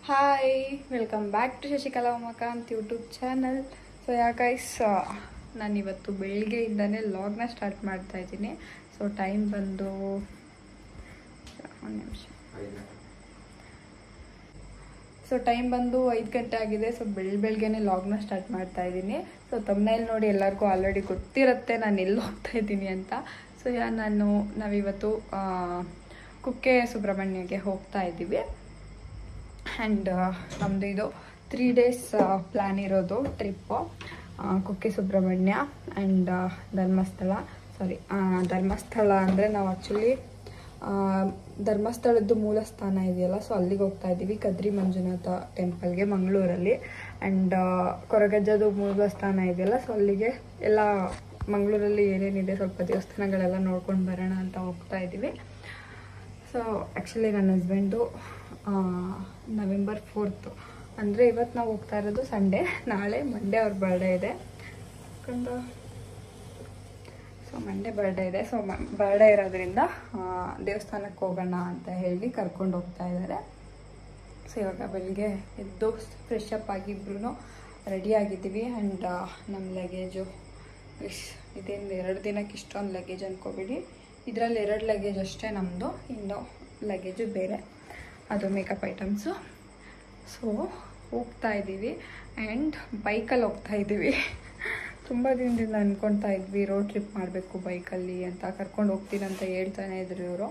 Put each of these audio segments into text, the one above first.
Hi, welcome back to Shashikala Umakant YouTube channel. So guys, ನಾನಿವತ್ತು ಬೆಳಿಗ್ಗೆಯಿಂದನೇ ಲಾಗ್ನ start ಮಾಡ್ತಾ ಇದ್ದೀನಿ. ಸೊ ಟೈಮ್ ಬಂದು ಒಂದು ನಿಮಿಷ. ಸೊ ಟೈಮ್ ಬಂದು 5 ಗಂಟೆ ಆಗಿದೆ. ಸೊ ಬೆಳಗ್ಗೆನೇ ಲಾಗ್ನ ಸ್ಟಾರ್ಟ್ ಮಾಡ್ತಾ ಇದ್ದೀನಿ. ಸೊ ತಮ್ನೇಲ್ ನೋಡಿ ಎಲ್ಲರಿಗೂ ಆಲ್ರೆಡಿ ಗೊತ್ತಿರುತ್ತೆ ನಾನು ಎಲ್ಲಿ ಹೋಗ್ತಾ ಇದ್ದೀನಿ ಅಂತ. ಸೊ ನಾವಿವತ್ತು ಕುಕ್ಕೆ ಸುಬ್ರಹ್ಮಣ್ಯಗೆ ಹೋಗ್ತಾ ಇದ್ದೀವಿ. ಆ್ಯಂಡ್ ನಮ್ಮದು ಇದು 3 days ಪ್ಲ್ಯಾನ್ ಇರೋದು ಟ್ರಿಪ್ಪು. ಕುಕ್ಕೆ ಸುಬ್ರಹ್ಮಣ್ಯ ಆ್ಯಂಡ್ ಧರ್ಮಸ್ಥಳ ಅಂದರೆ ನಾವು ಆ್ಯಕ್ಚುಲಿ ಧರ್ಮಸ್ಥಳದ್ದು ಮೂಲ ಸ್ಥಾನ ಇದೆಯಲ್ಲ, ಸೊ ಅಲ್ಲಿಗೆ ಹೋಗ್ತಾ ಇದ್ದೀವಿ, ಕದ್ರಿ ಮಂಜುನಾಥ ಟೆಂಪಲ್ಗೆ ಮಂಗಳೂರಲ್ಲಿ. ಆ್ಯಂಡ್ ಕೊರಗಜ್ಜದು ಮೂಲ ಸ್ಥಾನ ಇದೆಯಲ್ಲ, ಸೊ ಅಲ್ಲಿಗೆ ಎಲ್ಲ ಮಂಗಳೂರಲ್ಲಿ ಏನೇನಿದೆ ಸ್ವಲ್ಪ ದೇವಸ್ಥಾನಗಳೆಲ್ಲ ನೋಡ್ಕೊಂಡು ಬರೋಣ ಅಂತ ಹೋಗ್ತಾ ಇದ್ದೀವಿ. ಸೊ ಆ್ಯಕ್ಚುಲಿ ನನ್ನ ಹಸ್ಬೆಂಡು November 4th ಅಂದರೆ ಇವತ್ತು ನಾವು ಹೋಗ್ತಾ ಇರೋದು ಸಂಡೇ, ನಾಳೆ ಮಂಡೇ ಅವ್ರ ಬರ್ಡೇ ಇದೆ. ಸೊ ಮಂಡೇ ಬರ್ಡೇ ಇದೆ. ಸೊ ಬರ್ಡೇ ಇರೋದ್ರಿಂದ ದೇವಸ್ಥಾನಕ್ಕೆ ಹೋಗೋಣ ಅಂತ ಹೇಳಿ ಕರ್ಕೊಂಡು ಹೋಗ್ತಾ ಇದ್ದಾರೆ. ಸೊ ಇವಾಗ ಬೆಳಿಗ್ಗೆ ಎದ್ದು ಫ್ರೆಶ್ ಅಪ್ ಆಗಿ ಇಬ್ರು ರೆಡಿ ಆಗಿದ್ದೀವಿ. ಆ್ಯಂಡ್ ನಮ್ಮ ಲಗೇಜು ಇದೇನು 2 ದಿನಕ್ಕೆ ಇಷ್ಟೊಂದು ಲಗೇಜ್ ಅಂದ್ಕೋಬೇಡಿ, ಇದರಲ್ಲಿ 2 ಲಗೇಜ್ ಅಷ್ಟೇ ನಮ್ಮದು, ಇನ್ನು ಲಗೇಜು ಬೇರೆ, ಅದು ಮೇಕಪ್ ಐಟಮ್ಸು. ಸೊ ಹೋಗ್ತಾ ಇದ್ದೀವಿ ಆ್ಯಂಡ್ ಬೈಕಲ್ಲಿ ಹೋಗ್ತಾ ಇದ್ದೀವಿ. ತುಂಬ ದಿನದಿಂದ ಅಂದ್ಕೊಳ್ತಾ ಇದ್ವಿ ರೋಡ್ ಟ್ರಿಪ್ ಮಾಡಬೇಕು ಬೈಕಲ್ಲಿ ಅಂತ, ಕರ್ಕೊಂಡು ಹೋಗ್ತೀನಿ ಅಂತ ಹೇಳ್ತಾನೆ ಇದ್ರು ಇವರು.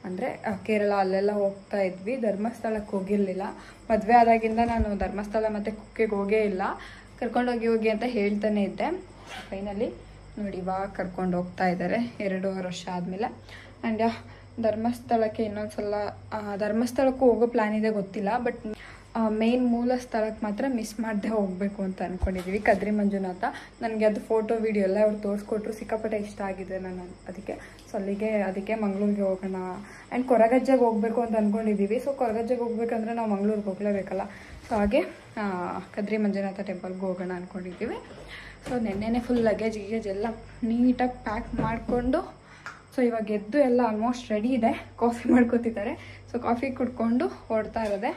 ಅಂದರೆ ಕೇರಳ ಅಲ್ಲೆಲ್ಲ ಹೋಗ್ತಾ ಇದ್ವಿ, ಧರ್ಮಸ್ಥಳಕ್ಕೆ ಹೋಗಿರಲಿಲ್ಲ. ಮದುವೆ ಆದಾಗಿಂದ ನಾನು ಧರ್ಮಸ್ಥಳ ಮತ್ತು ಕುಕ್ಕೆಗೆ ಹೋಗೇ ಇಲ್ಲ, ಕರ್ಕೊಂಡೋಗಿ ಅಂತ ಹೇಳ್ತಾನೆ ಇದ್ದೆ. ಫೈನಲಿ ನೋಡಿ ಇವಾಗ ಕರ್ಕೊಂಡು ಹೋಗ್ತಾ ಇದ್ದಾರೆ 2.5 ವರ್ಷ ಆದಮೇಲೆ. ಆ್ಯಂಡ್ ಧರ್ಮಸ್ಥಳಕ್ಕೆ ಇನ್ನೊಂದ್ಸಲ ಧರ್ಮಸ್ಥಳಕ್ಕೂ ಹೋಗೋ ಪ್ಲ್ಯಾನ್ ಇದೆ, ಗೊತ್ತಿಲ್ಲ. ಬಟ್ ಮೇನ್ ಮೂಲ ಸ್ಥಳಕ್ಕೆ ಮಾತ್ರ ಮಿಸ್ ಮಾಡದೆ ಹೋಗಬೇಕು ಅಂತ ಅಂದ್ಕೊಂಡಿದ್ದೀವಿ, ಕದ್ರಿ ಮಂಜುನಾಥ. ನನಗೆ ಅದು ಫೋಟೋ ವಿಡಿಯೋ ಎಲ್ಲ ಅವ್ರು ತೋರಿಸ್ಕೊಟ್ರು, ಸಿಕ್ಕಾಪಟ್ಟೆ ಇಷ್ಟ ಆಗಿದೆ ನಾನು ಅದಕ್ಕೆ. ಸೊ ಅದಕ್ಕೆ ಮಂಗಳೂರಿಗೆ ಹೋಗೋಣ. ಆ್ಯಂಡ್ ಕೊರಗಜ್ಜೆಗೆ ಹೋಗಬೇಕು ಅಂತ ಅಂದ್ಕೊಂಡಿದ್ದೀವಿ. ಸೊ ಕೊರಗಜ್ಜೆಗೆ ಹೋಗ್ಬೇಕಂದ್ರೆ ನಾವು ಮಂಗಳೂರಿಗೆ ಹೋಗಲೇಬೇಕಲ್ಲ, ಸೊ ಹಾಗೆ ಕದ್ರಿ ಮಂಜುನಾಥ ಟೆಂಪಲ್ಗೆ ಹೋಗೋಣ ಅಂದ್ಕೊಂಡಿದ್ದೀವಿ. ಸೊ ನೆನ್ನೆನೇ ಫುಲ್ ಲಗೇಜ್ ಎಲ್ಲ ನೀಟಾಗಿ ಪ್ಯಾಕ್ ಮಾಡಿಕೊಂಡು, ಸೊ ಇವಾಗ ಎದ್ದು ಎಲ್ಲ ಆಲ್ಮೋಸ್ಟ್ ರೆಡಿ ಇದೆ, ಕಾಫಿ ಮಾಡ್ಕೊತಿದ್ದಾರೆ. ಸೊ ಕಾಫಿ ಕುಡ್ಕೊಂಡು ಹೊರಡ್ತಾ ಇರೋದೆ.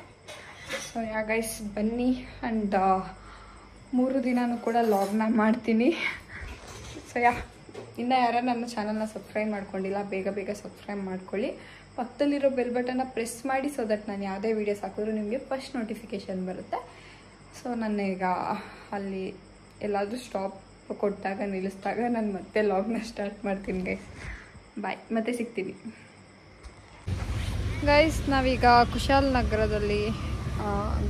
ಸೊ ಗೈಸ್ ಬನ್ನಿ. ಆ್ಯಂಡ್ 3 ದಿನನೂ ಕೂಡ ಲಾಗ್ನ ಮಾಡ್ತೀನಿ. ಸೊ ಇನ್ನು ಯಾರು ನನ್ನ ಚಾನಲ್ನ ಸಬ್ಸ್ಕ್ರೈಬ್ ಮಾಡ್ಕೊಂಡಿಲ್ಲ, ಬೇಗ ಸಬ್ಸ್ಕ್ರೈಬ್ ಮಾಡ್ಕೊಳ್ಳಿ. ಪಕ್ಕದಲ್ಲಿರೋ ಬೆಲ್ ಬಟನ್ನ ಪ್ರೆಸ್ ಮಾಡಿ, ಸೊ ದಟ್ ನಾನು ಯಾವುದೇ ವೀಡಿಯೋಸ್ ಹಾಕಿದ್ರು ನಿಮಗೆ ಫಸ್ಟ್ ನೋಟಿಫಿಕೇಷನ್ ಬರುತ್ತೆ. ಸೊ ನಾನೀಗ ಅಲ್ಲಿ ಎಲ್ಲಾದರೂ ಸ್ಟಾಪ್ ಕೊಟ್ಟಾಗ ನಿಲ್ಲಿಸಿದಾಗ ನಾನು ಮತ್ತೆ ಲಾಗ್ನ ಸ್ಟಾರ್ಟ್ ಮಾಡ್ತೀನಿ ಗೈಸ್. ಬಾಯ್, ಮತ್ತೆ ಸಿಗ್ತೀನಿ ಗೈಸ್. ನಾವೀಗ ಕುಶಾಲನಗರದಲ್ಲಿ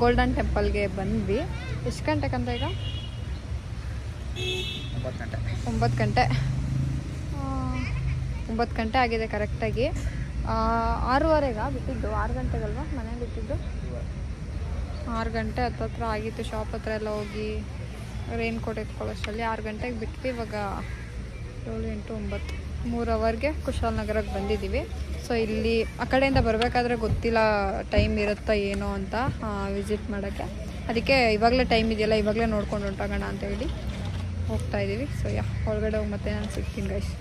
ಗೋಲ್ಡನ್ ಟೆಂಪಲ್ಗೆ ಬಂದ್ವಿ. ಎಷ್ಟು ಗಂಟೆಗಂತ ಈಗ 9 ಗಂಟೆ 9 ಗಂಟೆ ಆಗಿದೆ ಕರೆಕ್ಟಾಗಿ. 6:15 ಬಿಟ್ಟಿದ್ದು, 6 ಗಂಟೆಗಲ್ವಾ ಮನೆ ಬಿಟ್ಟಿದ್ದು? 6 ಗಂಟೆ ಹತ್ರ ಆಗಿತ್ತು. ಶಾಪ್ ಹತ್ರ ಎಲ್ಲ ಹೋಗಿ ರೈನ್ ಕೋಟ್ ಎತ್ಕೊಳ್ಳೋಷ್ಟರಲ್ಲಿ 6 ಗಂಟೆಗೆ ಬಿಟ್ವಿ. ಇವಾಗ 7, 8, 9 3 ಅವರ್ಗೆ ಕುಶಾಲನಗರಕ್ಕೆ ಬಂದಿದ್ದೀವಿ. ಸೊ ಇಲ್ಲಿ ಆ ಕಡೆಯಿಂದ ಬರಬೇಕಾದ್ರೆ ಗೊತ್ತಿಲ್ಲ ಟೈಮ್ ಇರುತ್ತಾ ಏನೋ ಅಂತ ವಿಸಿಟ್ ಮಾಡೋಕ್ಕೆ. ಅದಕ್ಕೆ ಇವಾಗಲೇ ಟೈಮ್ ಇದೆಯಲ್ಲ, ಇವಾಗಲೇ ನೋಡ್ಕೊಂಡು ಹೊಂಟೋಗೋಣ ಅಂತ ಹೇಳಿ ಹೋಗ್ತಾ ಇದ್ದೀವಿ. ಸೊ ಹೊರಗಡೆ ಹೋಗಿ ಮತ್ತೆ ನಾನು ಸಿಗ್ತೀನಿ ಗೈಸ್.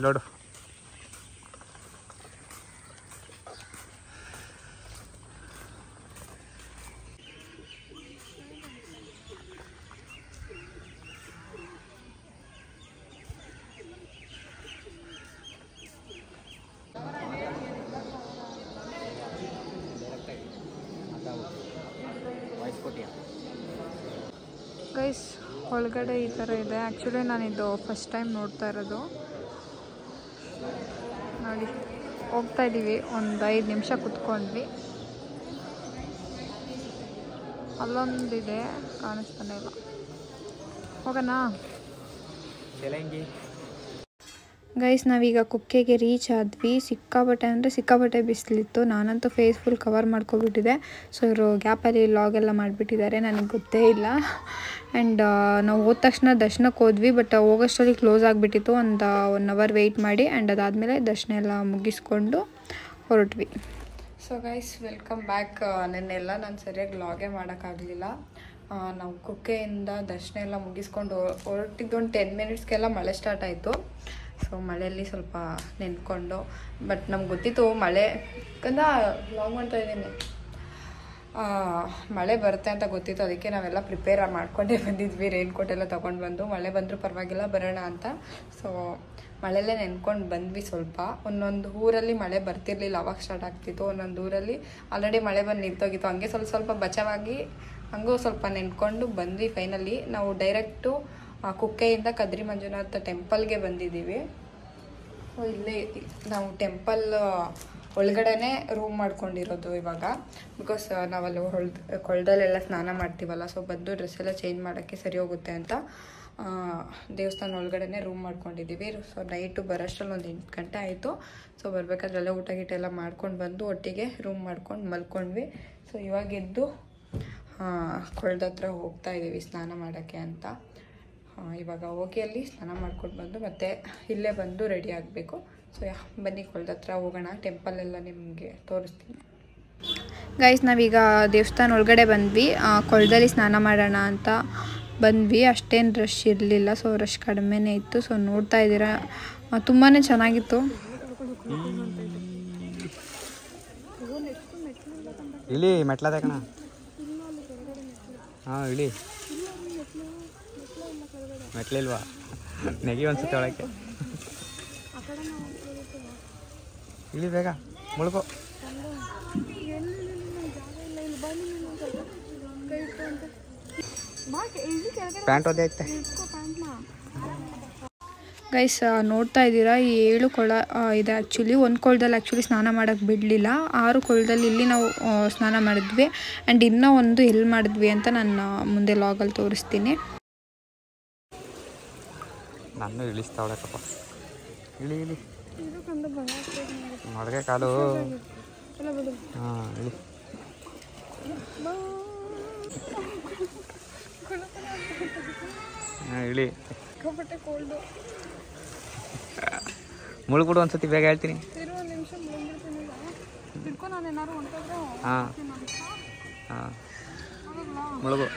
ನೋಡು ಗೈಸ್, ಒಳಗಡೆ ಈ ಥರ ಇದೆ. ಆ್ಯಕ್ಚುಲಿ ನಾನಿದು ಫಸ್ಟ್ ಟೈಮ್ ನೋಡ್ತಾ ಇರೋದು. ನೋಡಿ ಹೋಗ್ತಾ ಇದ್ದೀವಿ, ಒಂದು 5 ನಿಮಿಷ ಕುತ್ಕೊಂಡ್ವಿ. ಅಲ್ಲೊಂದಿದೆ, ಕಾಣಿಸ್ತಾನೆ ಇಲ್ಲ. ಹೋಗೋಣ ಗೈಸ್. ನಾವೀಗ ಕುಕ್ಕೆಗೆ ರೀಚ್ ಆದ್ವಿ. ಸಿಕ್ಕಾಪಟ್ಟೆ ಬಿಸಿಲಿತ್ತು. ನಾನಂತೂ ಫೇಸ್ ಫುಲ್ ಕವರ್ ಮಾಡ್ಕೊಬಿಟ್ಟಿದೆ. ಸೊ ಇವರು ಗ್ಯಾಪಲ್ಲಿ ಲಾಗೆಲ್ಲ ಮಾಡಿಬಿಟ್ಟಿದ್ದಾರೆ, ನನಗೆ ಗೊತ್ತೇ ಇಲ್ಲ. ಆ್ಯಂಡ್ ನಾವು ಹೋದ ತಕ್ಷಣ ದರ್ಶನಕ್ಕೆ ಹೋದ್ವಿ, ಬಟ್ ಹೋಗೋಷ್ಟರಲ್ಲಿ ಕ್ಲೋಸ್ ಆಗಿಬಿಟ್ಟಿತ್ತು. ಒಂದು 1 hour ವೆಯ್ಟ್ ಮಾಡಿ ಆ್ಯಂಡ್ ಅದಾದಮೇಲೆ ದರ್ಶನ ಎಲ್ಲ ಮುಗಿಸ್ಕೊಂಡು ಹೊರಟ್ವಿ. So guys, welcome back. ನೆನ್ನೆಲ್ಲ ನಾನು ಸರಿಯಾಗಿ ಲಾಗೇ ಮಾಡೋಕ್ಕಾಗಲಿಲ್ಲ. ನಾವು ಕುಕ್ಕೆಯಿಂದ ದರ್ಶನ ಎಲ್ಲ ಮುಗಿಸ್ಕೊಂಡು ಹೊರಟಿದ್ದು ಒಂದು 10 minutesಗೆಲ್ಲ ಮಳೆ ಸ್ಟಾರ್ಟ್ ಆಯಿತು. ಸೊ ಮಳೆಯಲ್ಲಿ ಸ್ವಲ್ಪ ನೆನ್ಕೊಂಡು, ಬಟ್ ನಮ್ಗೆ ಗೊತ್ತಿತ್ತು ಮಳೆ ಕಂದ ಲಾಂಗ್ ಮಾಡ್ತಾ ಇದ್ದೀನಿ. ಮಳೆ ಬರುತ್ತೆ ಅಂತ ಗೊತ್ತಿತ್ತು, ಅದಕ್ಕೆ ನಾವೆಲ್ಲ ಪ್ರಿಪೇರ್ ಮಾಡ್ಕೊಂಡೇ ಬಂದಿದ್ವಿ. ರೈನ್ಕೋಟ್ ಎಲ್ಲ ತೊಗೊಂಡು ಬಂದು ಮಳೆ ಬಂದರೂ ಪರವಾಗಿಲ್ಲ ಬರೋಣ ಅಂತ. ಸೊ ಮಳೆಯಲ್ಲೇ ನೆನ್ಕೊಂಡು ಬಂದ್ವಿ. ಸ್ವಲ್ಪ ಒಂದೊಂದು ಊರಲ್ಲಿ ಮಳೆ ಬರ್ತಿರ್ಲಿಲ್ಲ, ಅವಾಗ ಸ್ಟಾರ್ಟ್ ಆಗ್ತಿತ್ತು. ಒಂದೊಂದು ಊರಲ್ಲಿ ಆಲ್ರೆಡಿ ಮಳೆ ಬಂದು ನಿಂತೋಗಿತ್ತು. ಹಂಗೆ ಸ್ವಲ್ಪ ಬಚಾವಾಗಿ ಹಂಗೂ ಸ್ವಲ್ಪ ನೆನ್ಕೊಂಡು ಬಂದ್ವಿ. ಫೈನಲಿ ನಾವು ಡೈರೆಕ್ಟು ಕುಕ್ಕೆಯಿಂದ ಕದ್ರಿ ಮಂಜುನಾಥ ಟೆಂಪಲ್ಗೆ ಬಂದಿದ್ದೀವಿ. ಸೊ ಇಲ್ಲೇ ನಾವು ಟೆಂಪಲ್ ಒಳಗಡೆನೇ ರೂಮ್ ಮಾಡ್ಕೊಂಡಿರೋದು ಇವಾಗ. ಬಿಕಾಸ್ ನಾವಲ್ಲಿ ಕೊಳದಲ್ಲೆಲ್ಲ ಸ್ನಾನ ಮಾಡ್ತೀವಲ್ಲ, ಸೊ ಬಂದು ಡ್ರೆಸ್ ಎಲ್ಲ ಚೇಂಜ್ ಮಾಡೋಕ್ಕೆ ಸರಿ ಹೋಗುತ್ತೆ ಅಂತ ದೇವಸ್ಥಾನ ಒಳಗಡೆನೇ ರೂಮ್ ಮಾಡ್ಕೊಂಡಿದ್ದೀವಿ. ಸೊ ನೈಟು ಬರೋಷ್ಟರಲ್ಲಿ ಒಂದು 8 ಗಂಟೆ ಆಯಿತು. ಸೊ ಬರಬೇಕಾದ್ರೆಲ್ಲ ಊಟ ಗೀಟ ಎಲ್ಲ ಮಾಡ್ಕೊಂಡು ಬಂದು ಒಟ್ಟಿಗೆ ರೂಮ್ ಮಾಡ್ಕೊಂಡು ಮಲ್ಕೊಂಡ್ವಿ. ಸೊ ಇವಾಗ ಎದ್ದು ಕೊಳದ ಹತ್ರ ಹೋಗ್ತಾ ಇದ್ದೀವಿ ಸ್ನಾನ ಮಾಡೋಕ್ಕೆ ಅಂತ. ಇವಾಗ ಹೋಗಿ ಅಲ್ಲಿ ಸ್ನಾನ ಮಾಡ್ಕೊಂಡು ಬಂದು ಮತ್ತೆ ಇಲ್ಲೇ ಬಂದು ರೆಡಿ ಆಗಬೇಕು. ಸೊ ಬನ್ನಿ ಕೊಳದ ಹತ್ರ ಹೋಗೋಣ, ಟೆಂಪಲೆಲ್ಲ ನಿಮಗೆ ತೋರಿಸ್ತೀನಿ. ಗೈಸ್ ನಾವೀಗ ದೇವಸ್ಥಾನ ಒಳಗಡೆ ಬಂದ್ವಿ. ಕೊಳದಲ್ಲಿ ಸ್ನಾನ ಮಾಡೋಣ ಅಂತ ಬಂದ್ವಿ. ಅಷ್ಟೇನು ರಶ್ ಇರಲಿಲ್ಲ, ಸೊ ರಶ್ ಕಡಿಮೆನೇ ಇತ್ತು. ಸೊ ನೋಡ್ತಾ ಇದ್ದೀರಾ ತುಂಬಾ ಚೆನ್ನಾಗಿತ್ತು. ಇಳಿ ಮೆಟ್ಲದ ಕಣ. ಹಾಂ ಇಳಿ, ಮೆಟ್ಲಿಲ್ವಾ? ನೆಗಿ ಅನ್ಸುತ್ತೆ ಒಳಕ್ಕೆ. ಇಳಿ ಬೇಗ, ಮುಳುಗೋ. ಪ್ಯಾಂಟ್ ಓದೇ ಐತೆ. ಗೈಸ್ ನೋಡ್ತಾ ಇದ್ದೀರಾ ಈ 7 ಕೊಳ ಇದೆ. ಆ್ಯಕ್ಚುಲಿ ಒಂದು ಕೊಳದಲ್ಲಿ ಆ್ಯಕ್ಚುಲಿ ಸ್ನಾನ ಮಾಡೋಕ್ಕೆ ಬಿಡಲಿಲ್ಲ. 6 ಕೊಳದಲ್ಲಿ ಇಲ್ಲಿ ನಾವು ಸ್ನಾನ ಮಾಡಿದ್ವಿ. ಆ್ಯಂಡ್ ಇನ್ನೂ ಒಂದು ಎಲ್ಲಿ ಮಾಡಿದ್ವಿ ಅಂತ ನಾನು ಮುಂದೆ ಲಾಗಲ್ಲಿ ತೋರಿಸ್ತೀನಿ. ನಾನು ಇಳಿಸ್ತಾವಳಕ್ಕಪ್ಪ. ಇಳಿ ಇಳಿ ಮೊಳಗೆ ಕಾಲು. ಹಾಂ ಇಳಿ. ಹಾಂ ಇಳಿ. ಮುಳುಗ್ಬಿಡು ಅನ್ಸತಿ, ಬೇಗ ಹೇಳ್ತೀನಿ. ಹಾಂ ಹಾಂ ಮುಳುಗು.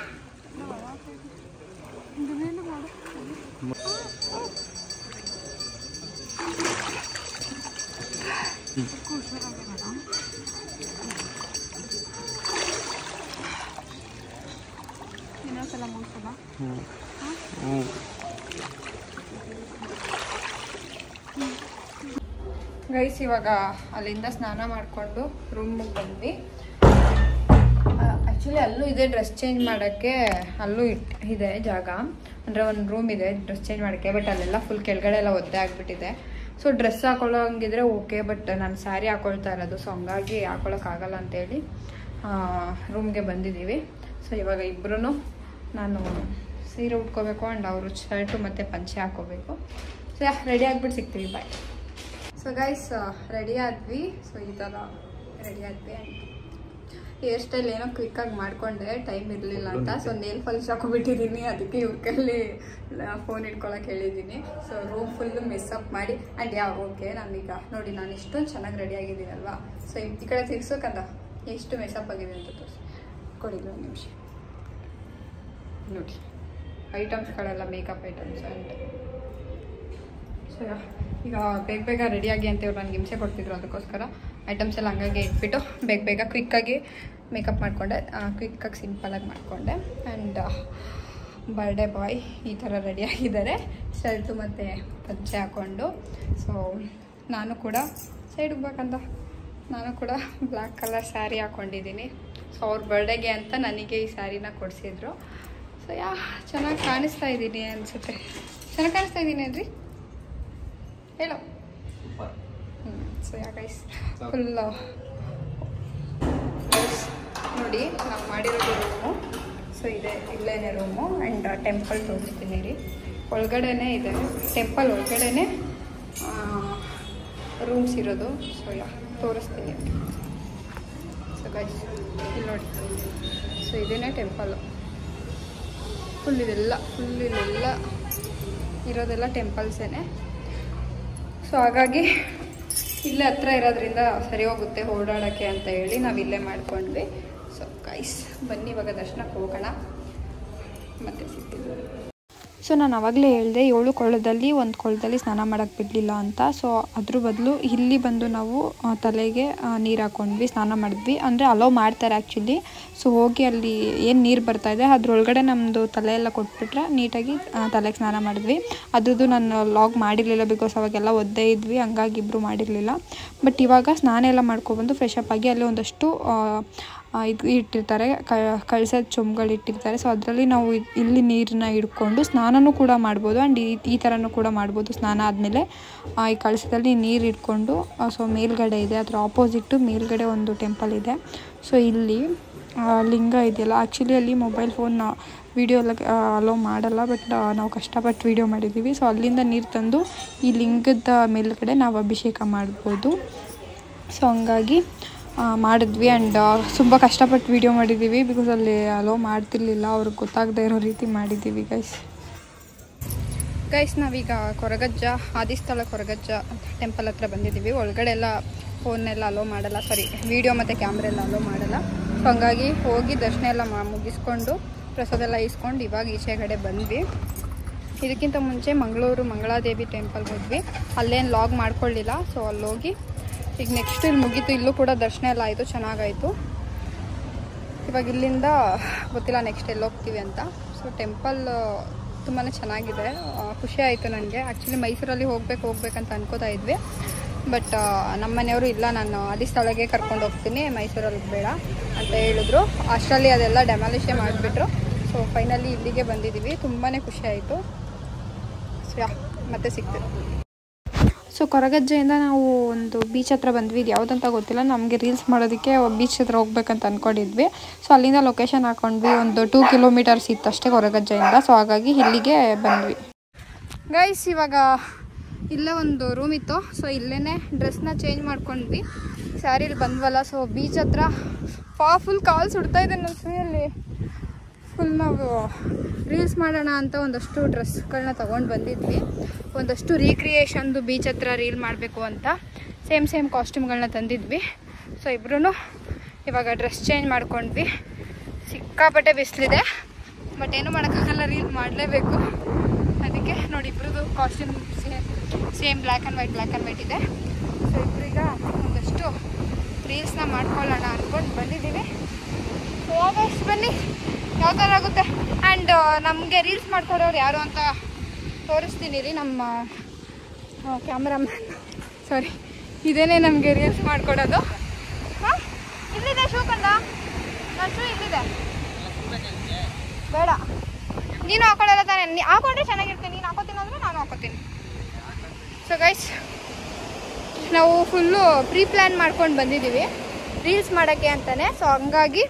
ಗೈಸ್ ಇವಾಗ ಅಲ್ಲಿಂದ ಸ್ನಾನ ಮಾಡಿಕೊಂಡು ರೂಮಿಗೆ ಬಂದ್ವಿ. ಆ್ಯಕ್ಚುಲಿ ಅಲ್ಲೂ ಇದೆ ಡ್ರೆಸ್ ಚೇಂಜ್ ಮಾಡೋಕ್ಕೆ, ಅಲ್ಲೂ ಇದೆ ಜಾಗ. ಅಂದರೆ ಒಂದು ರೂಮ್ ಇದೆ ಡ್ರೆಸ್ ಚೇಂಜ್ ಮಾಡೋಕ್ಕೆ. ಬಟ್ ಅಲ್ಲೆಲ್ಲ ಫುಲ್ ಕೆಳಗಡೆ ಎಲ್ಲ ಒದ್ದೆ ಆಗಿಬಿಟ್ಟಿದೆ. ಸೊ ಡ್ರೆಸ್ ಹಾಕೊಳ್ಳೋ ಹಂಗಿದ್ರೆ ಓಕೆ, ಬಟ್ ನಾನು ಸ್ಯಾರಿ ಹಾಕೊಳ್ತಾ ಇರೋದು. ಸೊ ಹಂಗಾಗಿ ಹಾಕೊಳ್ಳೋಕ್ಕಾಗಲ್ಲ ಅಂತೇಳಿ ರೂಮ್ಗೆ ಬಂದಿದ್ದೀವಿ. ಸೊ ಇವಾಗ ಇಬ್ಬರೂ ನಾನು ಸೀರೆ ಉಟ್ಕೋಬೇಕು ಆ್ಯಂಡ್ ಅವರು ಶರ್ಟು ಮತ್ತು ಪಂಚೆ ಹಾಕೋಬೇಕು. ಸೊ ರೆಡಿ ಆಗಿಬಿಟ್ಟು ಸಿಗ್ತೀವಿ, ಬಾಯ್. ಸೊ ಗೈಸ್ ರೆಡಿ ಆದ್ವಿ. ಸೊ ಈ ಥರ ರೆಡಿ ಆದ್ವಿ. ಆ್ಯಂಡ್ ಹೇರ್ ಸ್ಟೈಲ್ ಏನೋ ಕ್ವಿಕ್ಕಾಗಿ ಮಾಡಿಕೊಂಡೆ, ಟೈಮ್ ಇರಲಿಲ್ಲ ಅಂತ. ಸೊ ನೇಲ್ ಪಾಲಿಶ್ ಹಾಕೊಬಿಟ್ಟಿದ್ದೀನಿ, ಅದಕ್ಕೆ ಇವ್ರ ಕೈಲಿ ಫೋನ್ ಇಟ್ಕೊಳಕ್ಕೆ ಹೇಳಿದ್ದೀನಿ. ಸೊ ರೂಮ್ ಫುಲ್ಲು ಮೆಸ್ಅಪ್ ಮಾಡಿ ಆ್ಯಂಡ್ ಓಕೆ ನಾನೀಗ ನೋಡಿ ನಾನು ಇಷ್ಟೊಂದು ಚೆನ್ನಾಗಿ ರೆಡಿ ಆಗಿದ್ದೀನಲ್ವಾ. ಸೊ ಈ ಕಡೆ ತಿರ್ಸೋಕಂದ ಎಷ್ಟು ಮೆಸ್ಅಪ್ ಆಗಿದೆ ಅಂತ ತೋರಿಸಿ ಕೊಡಿಲ್ಲ ಒಂದು ನಿಮಿಷ. ನೋಡಿ ಐಟಮ್ಸ್ಗಳೆಲ್ಲ ಮೇಕಪ್ ಐಟಮ್ಸ್. ಆ್ಯಂಡ್ ಸೊ ಈಗ ಬೇಗ ರೆಡಿಯಾಗಿ ಅಂತ ಇವ್ರು ನನಗೆ ಹಿಂಸೆ ಕೊಡ್ತಿದ್ರು, ಅದಕ್ಕೋಸ್ಕರ ಐಟಮ್ಸ್ ಎಲ್ಲ ಹಂಗಾಗಿ ಇಟ್ಬಿಟ್ಟು ಬೇಗ ಕ್ವಿಕ್ಕಾಗಿ ಮೇಕಪ್ ಮಾಡಿಕೊಂಡೆ. ಕ್ವಿಕ್ಕಾಗಿ ಸಿಂಪಲಾಗಿ ಮಾಡಿಕೊಂಡೆ. ಆ್ಯಂಡ್ ಬರ್ಡೇ ಬಾಯ್ ಈ ಥರ ರೆಡಿಯಾಗಿದ್ದಾರೆ, ಶರ್ಟು ಮತ್ತು ಪಂಚೆ ಹಾಕ್ಕೊಂಡು. ಸೊ ನಾನು ಕೂಡ ಸೈಡಿಗೆ ಬೇಕಂತ ನಾನು ಕೂಡ ಬ್ಲ್ಯಾಕ್ ಕಲರ್ ಸ್ಯಾರಿ ಹಾಕ್ಕೊಂಡಿದ್ದೀನಿ. ಸೊ ಅವ್ರ ಬರ್ಡೇಗೆ ಅಂತ ನನಗೆ ಈ ಸ್ಯಾರಿನ ಕೊಡಿಸಿದ್ರು. ಸೊ ಚೆನ್ನಾಗಿ ಕಾಣಿಸ್ತಾ ಇದ್ದೀನಿ ಅನಿಸುತ್ತೆ. ಚೆನ್ನಾಗಿ ಕಾಣಿಸ್ತಾ ಇದ್ದೀನಿ ಅಲ್ರಿ, ಹೇಳೋ. ಸೊ ಗೈಸ್ ಫುಲ್ ನೋಡಿ ನಾವು ಮಾಡಿರೋದು ರೂಮು. ಸೊ ಇದೆ ಇಲ್ಲೇನೆ ರೂಮು. ಆ್ಯಂಡ್ ಟೆಂಪಲ್ ತೋರಿಸ್ತೀನಿ ರೀ, ಒಳಗಡೆನೇ ಇದೆ ಟೆಂಪಲ್ ಒಳಗಡೆನೇ ರೂಮ್ಸ್ ಇರೋದು. ಸೊ ತೋರಿಸ್ತೀನಿ. ಸೊ ಗೈಸ್ ಇಲ್ಲಿ ನೋಡಿ, ಸೊ ಇದೇನೇ ಟೆಂಪಲ್ಲು. ಫುಲ್ ಇಲ್ಲೆಲ್ಲ ಇರೋದೆಲ್ಲ ಟೆಂಪಲ್ಸೇನೆ. ಸೊ ಹಾಗಾಗಿ ಇಲ್ಲೇ ಹತ್ರ ಇರೋದ್ರಿಂದ ಸರಿ ಹೋಗುತ್ತೆ ಓಡಾಡೋಕ್ಕೆ ಅಂತ ಹೇಳಿ ನಾವು ಇಲ್ಲೇ ಮಾಡ್ಕೊಂಡ್ವಿ. ಸೊ ಗೈಸ್ ಬನ್ನಿ ಇವಾಗ ದರ್ಶನಕ್ಕೆ ಹೋಗೋಣ, ಮತ್ತೆ ಸಿಗ್ತೀವಿ. ಸೊ ನಾನು ಆವಾಗಲೇ ಹೇಳಿದೆ 7 ಕೊಳದಲ್ಲಿ ಒಂದು ಕೊಳದಲ್ಲಿ ಸ್ನಾನ ಮಾಡೋಕ್ಕೆ ಬಿಡಲಿಲ್ಲ ಅಂತ. ಸೊ ಅದ್ರ ಬದಲು ಇಲ್ಲಿ ಬಂದು ನಾವು ತಲೆಗೆ ನೀರು ಹಾಕ್ಕೊಂಡ್ವಿ, ಸ್ನಾನ ಮಾಡಿದ್ವಿ. ಅಂದರೆ ಅಲೋ ಮಾಡ್ತಾರೆ ಆ್ಯಕ್ಚುಲಿ. ಸೊ ಹೋಗಿ ಅಲ್ಲಿ ಏನು ನೀರು ಬರ್ತಾಯಿದೆ ಅದ್ರೊಳಗಡೆ ನಮ್ಮದು ತಲೆ ಎಲ್ಲ ಕೊಟ್ಬಿಟ್ರೆ ನೀಟಾಗಿ ತಲೆಗೆ ಸ್ನಾನ ಮಾಡಿದ್ವಿ. ಅದ್ರದ್ದು ನಾನು ಲಾಗ್ ಮಾಡಿರಲಿಲ್ಲ ಬಿಕಾಸ್ ಅವಾಗೆಲ್ಲ ಒದ್ದೇ ಇದ್ವಿ, ಹಂಗಾಗಿ ಇಬ್ಬರು ಮಾಡಿರಲಿಲ್ಲ. ಬಟ್ ಇವಾಗ ಸ್ನಾನ ಎಲ್ಲ ಮಾಡ್ಕೊಬಂದು ಫ್ರೆಶ್ ಅಪ್ ಆಗಿ ಅಲ್ಲಿ ಒಂದಷ್ಟು ಇದು ಇಟ್ಟಿರ್ತಾರೆ, ಕಳಸದ ಚೊಂಬುಗಳು ಇಟ್ಟಿರ್ತಾರೆ. ಸೊ ಅದರಲ್ಲಿ ನಾವು ಇಲ್ಲಿ ನೀರನ್ನ ಹಿಡ್ಕೊಂಡು ಸ್ನಾನನೂ ಕೂಡ ಮಾಡ್ಬೋದು. ಆ್ಯಂಡ್ ಈ ಥರನೂ ಕೂಡ ಮಾಡ್ಬೋದು. ಸ್ನಾನ ಆದಮೇಲೆ ಈ ಕಳಸದಲ್ಲಿ ನೀರು ಇಟ್ಕೊಂಡು ಸೊ ಮೇಲ್ಗಡೆ ಇದೆ, ಅದರ ಆಪೋಸಿಟ್ಟು ಮೇಲ್ಗಡೆ ಒಂದು ಟೆಂಪಲ್ ಇದೆ. ಸೊ ಇಲ್ಲಿ ಲಿಂಗ ಇದೆಯಲ್ಲ, ಆ್ಯಕ್ಚುಲಿ ಅಲ್ಲಿ ಮೊಬೈಲ್ ಫೋನ್ ವೀಡಿಯೋ ಎಲ್ಲ ಅಲೋ ಮಾಡಲ್ಲ, ಬಟ್ ನಾವು ಕಷ್ಟಪಟ್ಟು ವೀಡಿಯೋ ಮಾಡಿದ್ದೀವಿ. ಸೊ ಅಲ್ಲಿಂದ ನೀರು ತಂದು ಈ ಲಿಂಗದ ಮೇಲ್ಗಡೆ ನಾವು ಅಭಿಷೇಕ ಮಾಡ್ಬೋದು. ಸೊ ಹಂಗಾಗಿ ಮಾಡಿದ್ವಿ. ಆ್ಯಂಡ್ ತುಂಬ ಕಷ್ಟಪಟ್ಟು ವೀಡಿಯೋ ಮಾಡಿದ್ದೀವಿ ಬಿಕಾಸ್ ಅಲ್ಲಿ ಅಲೋ ಮಾಡ್ತಿರ್ಲಿಲ್ಲ, ಅವ್ರಿಗೆ ಗೊತ್ತಾಗದೇ ಇರೋ ರೀತಿ ಮಾಡಿದ್ದೀವಿ ಗೈಸ್. ನಾವೀಗ ಕೊರಗಜ್ಜ ಆದಿಸ್ಥಳ ಕೊರಗಜ್ಜ ಟೆಂಪಲ್ ಹತ್ರ ಬಂದಿದ್ದೀವಿ. ಒಳಗಡೆ ಎಲ್ಲ ಫೋನ್ನೆಲ್ಲ ಅಲೋ ಮಾಡಲ್ಲ, ಸಾರಿ ವೀಡಿಯೋ ಮತ್ತು ಕ್ಯಾಮ್ರಾ ಎಲ್ಲ ಅಲೋ ಮಾಡಲ್ಲ. ಸೊ ಹಂಗಾಗಿ ಹೋಗಿ ದರ್ಶನ ಎಲ್ಲ ಮುಗಿಸ್ಕೊಂಡು ಪ್ರಸಾದ ಎಲ್ಲ ಇಸ್ಕೊಂಡು ಇವಾಗ ಈಚೆಗಡೆ ಬಂದ್ವಿ. ಇದಕ್ಕಿಂತ ಮುಂಚೆ ಮಂಗಳೂರು ಮಂಗಳಾದೇವಿ ಟೆಂಪಲ್ಗೆ ಹೋದ್ವಿ, ಅಲ್ಲೇನು ಲಾಗ್ ಮಾಡ್ಕೊಳ್ಳಿಲ್ಲ. ಸೊ ಅಲ್ಲೋಗಿ ಈಗ ನೆಕ್ಸ್ಟ್ ಇಲ್ಲಿ ಮುಗೀತು, ಇಲ್ಲೂ ಕೂಡ ದರ್ಶನ ಎಲ್ಲ ಆಯಿತು, ಚೆನ್ನಾಗಾಯಿತು. ಇವಾಗ ಇಲ್ಲಿಂದ ಗೊತ್ತಿಲ್ಲ ನೆಕ್ಸ್ಟ್ ಎಲ್ಲಿ ಹೋಗ್ತೀವಿ ಅಂತ. ಸೊ ಟೆಂಪಲ್ ತುಂಬಾ ಚೆನ್ನಾಗಿದೆ, ಖುಷಿ ಆಯಿತು ನನಗೆ. ಆ್ಯಕ್ಚುಲಿ ಮೈಸೂರಲ್ಲಿ ಹೋಗ್ಬೇಕಂತ ಅನ್ಕೋತಾ ಇದ್ವಿ, ಬಟ್ ನಮ್ಮ ಮನೆಯವರು ಇಲ್ಲ, ನಾನು ಆದಿಸ್ಥಳಗೆ ಕರ್ಕೊಂಡು ಹೋಗ್ತೀನಿ, ಮೈಸೂರಲ್ಲಿ ಬೇಡ ಅಂತ ಹೇಳಿದ್ರು. ಅಷ್ಟರಲ್ಲಿ ಅದೆಲ್ಲ ಡೆಮಾಲಿಷೇ ಮಾಡಿಬಿಟ್ರು. ಸೊ ಫೈನಲಿ ಇಲ್ಲಿಗೆ ಬಂದಿದ್ದೀವಿ, ತುಂಬಾ ಖುಷಿ ಆಯಿತು. ಸೊ ಮತ್ತೆ ಸಿಗ್ತೀವಿ. ಸೊ ಕೊರಗಜ್ಜೆಯಿಂದ ನಾವು ಒಂದು ಬೀಚ್ ಹತ್ರ ಬಂದ್ವಿ. ಇದು ಯಾವುದಂತ ಗೊತ್ತಿಲ್ಲ, ನಮಗೆ ರೀಲ್ಸ್ ಮಾಡೋದಕ್ಕೆ ಬೀಚ್ ಹತ್ರ ಹೋಗ್ಬೇಕಂತ ಅಂದ್ಕೊಂಡಿದ್ವಿ. ಸೊ ಅಲ್ಲಿಂದ ಲೊಕೇಶನ್ ಹಾಕ್ಕೊಂಡ್ವಿ, ಒಂದು 2 ಕಿಲೋಮೀಟರ್ಸ್ ಇತ್ತು ಅಷ್ಟೇ ಕೊರಗಜ್ಜೆಯಿಂದ. ಸೊ ಹಾಗಾಗಿ ಇಲ್ಲಿಗೆ ಬಂದ್ವಿ ಗೈಸ್. ಇವಾಗ ಇಲ್ಲೇ ಒಂದು ರೂಮ್ ಇತ್ತು, ಸೊ ಇಲ್ಲೇ ಡ್ರೆಸ್ನ ಚೇಂಜ್ ಮಾಡ್ಕೊಂಡ್ವಿ. ಸ್ಯಾರಿಲಿ ಬಂದ್ವಲ್ಲ, ಸೊ ಬೀಚ್ ಹತ್ರ ಫುಲ್ ಕಾಲು ಸುಡ್ತಾ ಇದೆ ನನ್ನ ಸುಯಲ್ಲಿ. ಫುಲ್ ನಾವು ರೀಲ್ಸ್ ಮಾಡೋಣ ಅಂತ ಒಂದಷ್ಟು ಡ್ರೆಸ್ಗಳನ್ನ ತೊಗೊಂಡು ಬಂದಿದ್ವಿ. ಒಂದಷ್ಟು ರೀಕ್ರಿಯೇಷನ್ದು ಬೀಚ್ ಹತ್ರ ರೀಲ್ ಮಾಡಬೇಕು ಅಂತ ಸೇಮ್ ಕಾಸ್ಟ್ಯೂಮ್ಗಳನ್ನ ತಂದಿದ್ವಿ. ಸೊ ಇಬ್ಬರೂ ಇವಾಗ ಡ್ರೆಸ್ ಚೇಂಜ್ ಮಾಡ್ಕೊಂಡ್ವಿ. ಸಿಕ್ಕಾಪಟ್ಟೆ ಬಿಸಿಲಿದೆ, ಬಟ್ ಏನೂ ಮಾಡೋಕ್ಕಾಗಲ್ಲ, ರೀಲ್ ಮಾಡಲೇಬೇಕು. ಅದಕ್ಕೆ ನೋಡಿ ಇಬ್ಬರದು costume same black and white ಇದೆ. ಸೊ ಇಬ್ಬರೀಗ ಒಂದಷ್ಟು ರೀಲ್ಸ್ನ ಮಾಡ್ಕೊಳ್ಳೋಣ ಅಂದ್ಕೊಂಡು ಬಂದಿದ್ದೀವಿ. ಸೊ ಬನ್ನಿ ಯಾವ ಥರ ಆಗುತ್ತೆ. ಆ್ಯಂಡ್ ನಮಗೆ ರೀಲ್ಸ್ ಮಾಡ್ಕೊಡೋರು ಯಾರು ಅಂತ ತೋರಿಸ್ತೀನಿ ರೀ. ನಮ್ಮ ಕ್ಯಾಮ್ರಾಮನ್, ಸಾರಿ ಇದೇನೇ ನಮಗೆ ರೀಲ್ಸ್ ಮಾಡಿಕೊಡೋದು. ಹಾಂ ಇಲ್ಲಿದೆ ಶೂ ಕಂದ, ನನ್ನ ಶೂ ಇಲ್ಲಿದೆ, ಬೇಡ ನೀನು ಹಾಕೊಳ್ಳಲ್ಲ ತಾನೆ, ಹಾಕೊಂಡ್ರೆ ಚೆನ್ನಾಗಿರ್ತೀನಿ. ನೀನು ಹಾಕೋತೀನಿ ಅಂದರೆ ನಾನು ಹಾಕೋತೀನಿ. ಸೊ ಗೈಸ್ ನಾವು ಫುಲ್ಲು ಪ್ರೀ ಪ್ಲ್ಯಾನ್ ಮಾಡ್ಕೊಂಡು ಬಂದಿದ್ದೀವಿ ರೀಲ್ಸ್ ಮಾಡೋಕ್ಕೆ ಅಂತಲೇ. ಸೊ ಹಂಗಾಗಿ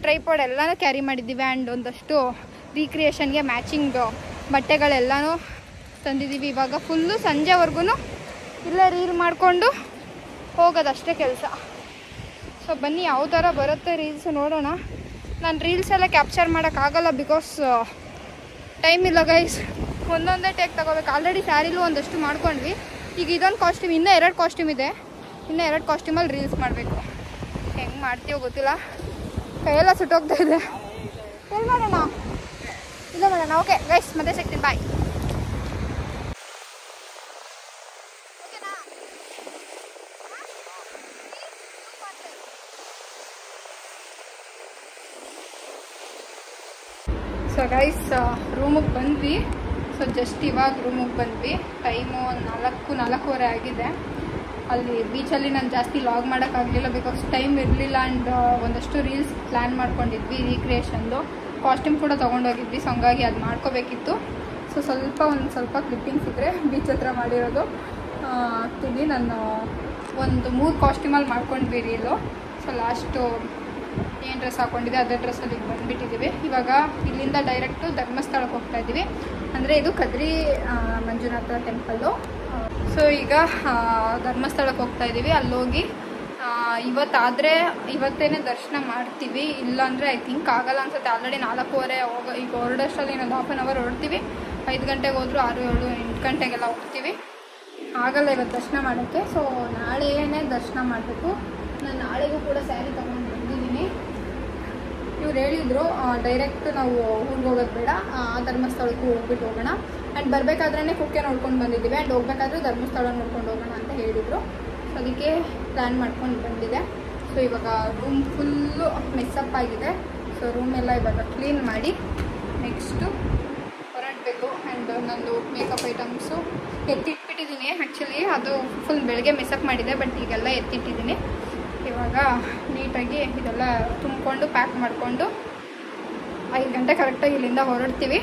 ಟ್ರೈಪಾಡ್ ಎಲ್ಲನೂ ಕ್ಯಾರಿ ಮಾಡಿದ್ದೀವಿ. ಆ್ಯಂಡ್ ಒಂದಷ್ಟು ರೀಕ್ರಿಯೇಷನ್ಗೆ ಮ್ಯಾಚಿಂಗ್ ಬಟ್ಟೆಗಳೆಲ್ಲನೂ ತಂದಿದ್ದೀವಿ. ಇವಾಗ ಫುಲ್ಲು ಸಂಜೆವರೆಗೂ ಇಲ್ಲೇ ರೀಲ್ ಮಾಡಿಕೊಂಡು ಹೋಗೋದಷ್ಟೇ ಕೆಲಸ. ಸೊ ಬನ್ನಿ ಯಾವ ಥರ ಬರುತ್ತೆ ರೀಲ್ಸ್ ನೋಡೋಣ. ನಾನು ರೀಲ್ಸ್ ಎಲ್ಲ ಕ್ಯಾಪ್ಚರ್ ಮಾಡೋಕ್ಕಾಗಲ್ಲ ಬಿಕಾಸ್ ಟೈಮ್ ಇಲ್ಲ ಗೈಸ್, ಒಂದೊಂದೇ ಟೇಕ್ ತಗೋಬೇಕು. ಆಲ್ರೆಡಿ ಸ್ಯಾರಿಲೂ ಒಂದಷ್ಟು ಮಾಡ್ಕೊಂಡ್ವಿ. ಈಗ ಇದೊಂದು ಕಾಸ್ಟ್ಯೂಮ್, ಇನ್ನೂ 2 ಕಾಸ್ಟ್ಯೂಮ್ ಇದೆ, ಇನ್ನೂ 2 ಕಾಸ್ಟ್ಯೂಮಲ್ಲಿ ರೀಲ್ಸ್ ಮಾಡಬೇಕು. ಹೆಂಗೆ ಮಾಡ್ತೀವೋ ಗೊತ್ತಿಲ್ಲ, ಕೈಯೆಲ್ಲ ಸುಟ್ಟೋಗ್ತಾ ಇದೆ. ಎಲ್ಲಿ ಮಾಡೋಣ, ಇಲ್ಲ ಮಾಡೋಣ. ಓಕೆ ಗೈಸ್, ಮತ್ತೆ ಸಿಗ್ತೀನಿ, ಬಾಯ್. ಸೊ ಗೈಸ್ ರೂಮಿಗೆ ಬಂದ್ವಿ. ಸೊ ಜಸ್ಟ್ ಇವಾಗ ರೂಮಿಗೆ ಬಂದ್ವಿ. ಟೈಮು 4:30 ಆಗಿದೆ. ಅಲ್ಲಿ ಬೀಚಲ್ಲಿ ನಾನು ಜಾಸ್ತಿ ಲಾಗ್ ಮಾಡೋಕ್ಕಾಗಲಿಲ್ಲ ಬಿಕಾಸ್ ಟೈಮ್ ಇರಲಿಲ್ಲ. ಆ್ಯಂಡ್ ಒಂದಷ್ಟು ರೀಲ್ಸ್ ಪ್ಲ್ಯಾನ್ ಮಾಡ್ಕೊಂಡಿದ್ವಿ ರೀಕ್ರಿಯೇಷನ್ದು. ಕಾಸ್ಟ್ಯೂಮ್ ಕೂಡ ತೊಗೊಂಡೋಗಿದ್ವಿ, ಸೊ ಹಂಗಾಗಿ ಅದು ಮಾಡ್ಕೋಬೇಕಿತ್ತು. ಸೊ ಒಂದು ಸ್ವಲ್ಪ ಕ್ಲಿಪ್ಪಿಂಗ್ಸ್ ಇದ್ದರೆ ಬೀಚ್ ಹತ್ರ ಮಾಡಿರೋದು ಹಾಕ್ತೀನಿ. ನಾನು ಒಂದು 3 ಕಾಸ್ಟ್ಯೂಮಲ್ಲಿ ಮಾಡ್ಕೊಂಡ್ವಿ ರೀಲು. ಸೊ ಲಾಸ್ಟು ಏನು ಡ್ರೆಸ್ ಹಾಕ್ಕೊಂಡಿದ್ದೆ ಅದೇ ಡ್ರೆಸ್ಸಲ್ಲಿ ಬಂದುಬಿಟ್ಟಿದ್ದೀವಿ. ಇವಾಗ ಇಲ್ಲಿಂದ ಡೈರೆಕ್ಟು ಧರ್ಮಸ್ಥಳಕ್ಕೆ ಹೋಗ್ತಾ ಇದ್ದೀವಿ. ಅಂದರೆ ಇದು ಕದ್ರಿ ಮಂಜುನಾಥ ಟೆಂಪಲ್ಲು. ಸೊ ಈಗ ಧರ್ಮಸ್ಥಳಕ್ಕೆ ಹೋಗ್ತಾ ಇದ್ದೀವಿ. ಅಲ್ಲೋಗಿ ಇವತ್ತೇ ದರ್ಶನ ಮಾಡ್ತೀವಿ, ಇಲ್ಲಾಂದರೆ ಐ ಥಿಂಕ್ ಆಗಲ್ಲ ಅನ್ಸುತ್ತೆ. ಆಲ್ರೆಡಿ 4:15 ಈಗ ಹೊರಡೋಷ್ಟರಲ್ಲಿ ಇನ್ನೊಂದು 1/2 hour ಹೊರಡ್ತೀವಿ. 5 ಗಂಟೆಗೆ ಹೋದ್ರು 6, 7, 8 ಗಂಟೆಗೆಲ್ಲ ಹೋಗ್ತೀವಿ. ಆಗಲ್ಲ ಇವತ್ತು ದರ್ಶನ ಮಾಡೋಕ್ಕೆ. ಸೊ ನಾಳೆನೇ ದರ್ಶನ ಮಾಡಬೇಕು. ನಾನು ನಾಳೆಗೂ ಕೂಡ ಸ್ಯಾರಿ ತೊಗೊಂಡು ಬಂದಿದ್ದೀನಿ. ಇವ್ರು ಇವ್ರು ಹೇಳಿದರು ಡೈರೆಕ್ಟ್ ನಾವು ಊರಿಗೆ ಹೋಗೋದು ಬೇಡ, ಧರ್ಮಸ್ಥಳಕ್ಕೂ ಹೋಗ್ಬಿಟ್ಟು ಹೋಗೋಣ. ಆ್ಯಂಡ್ ಬರಬೇಕಾದ್ರೇ ಕುಕ್ಕೆ ನೋಡ್ಕೊಂಡು ಬಂದಿದ್ದೀವಿ, ಆ್ಯಂಡ್ ಹೋಗ್ಬೇಕಾದ್ರೂ ಧರ್ಮಸ್ಥಳ ನೋಡ್ಕೊಂಡು ಹೋಗೋಣ ಅಂತ ಹೇಳಿದರು. ಸೊ ಅದಕ್ಕೆ ಪ್ಲ್ಯಾನ್ ಮಾಡ್ಕೊಂಡು ಬಂದಿದೆ. ಸೊ ಇವಾಗ ರೂಮ್ ಫುಲ್ಲು ಮೆಸ್ಸಪ್ ಆಗಿದೆ. ಸೊ ರೂಮ್ ಎಲ್ಲ ಇವಾಗ ಕ್ಲೀನ್ ಮಾಡಿ ನೆಕ್ಸ್ಟು ಹೊರಡಬೇಕು. ಆ್ಯಂಡ್ ನಂದು ಮೇಕಪ್ ಐಟಮ್ಸು ಎತ್ತಿಟ್ಬಿಟ್ಟಿದ್ದೀನಿ. ಆ್ಯಕ್ಚುಲಿ ಅದು ಫುಲ್ ಬೆಳಗ್ಗೆ ಮೆಸ್ಸಪ್ ಮಾಡಿದೆ, ಬಟ್ ಈಗೆಲ್ಲ ಎತ್ತಿಟ್ಟಿದ್ದೀನಿ. ಇವಾಗ ನೀಟಾಗಿ ಇದೆಲ್ಲ ತುಂಬಿಕೊಂಡು ಪ್ಯಾಕ್ ಮಾಡಿಕೊಂಡು 5 ಗಂಟೆ ಕರೆಕ್ಟಾಗಿ ಇಲ್ಲಿಂದ ಹೊರಡ್ತೀವಿ.